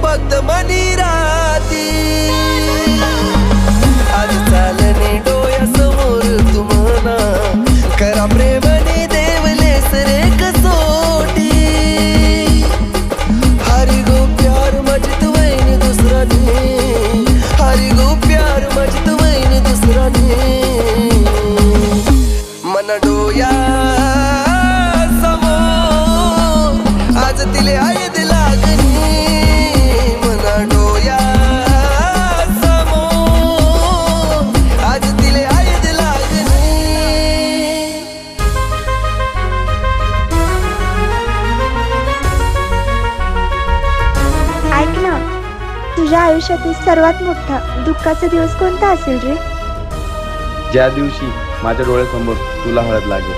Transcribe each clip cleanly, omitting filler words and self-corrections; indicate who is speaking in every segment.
Speaker 1: फक्त मनी राहती. आज चालणे डोळ्यासमोर तुम्हाला करा प्रेमाने देवले सरे कसोटी. हरी गो प्यार मजत वैन दुसरा ने, हरी गो प्यार मजत वैन दुसरा ने. मन डोया समोर आज तिले आयद लागणी. मन डोया समोर आज तिले आयद लागणी.
Speaker 2: ऐक ना, तुझ्या आयुष्यातील सर्वात मोठा दुःखाचा दिवस कोणता असेल रे?
Speaker 3: ज्या दिवशी माझ्या डोळ्यासमोर तुला हळद लागेल.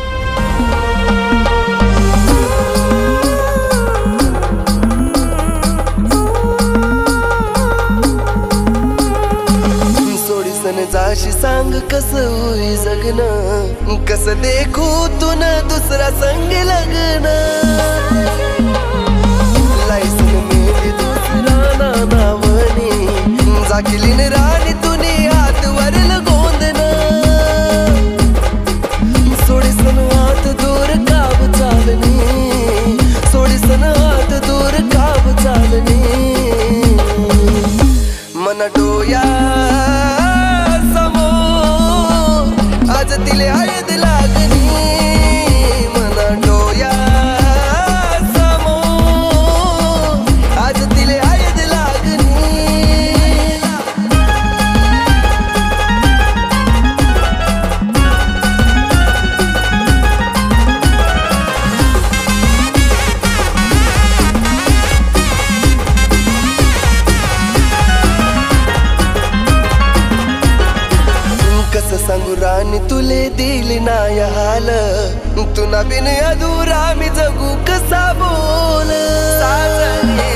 Speaker 1: सोडीसन जाशी सांग कसं होई जगणं, कसं देखू तुन दुसरा संग लग्न. लायसन मेली दुसरा नावानी, जाकिलीन राणी तुनी हात वरल गोंदन. सोडीसन हात दूर काब चालनी, सोडीसन हात दूर काब चालनी. मन डोया समोर आज तिले आयद लागणी. मन डोया समोर आज तिले आयद लागणी. कसं सांगू राणी तुले दिली नाय हाल, तुना बिन अधुरा मी जगू कसा बोल. साजने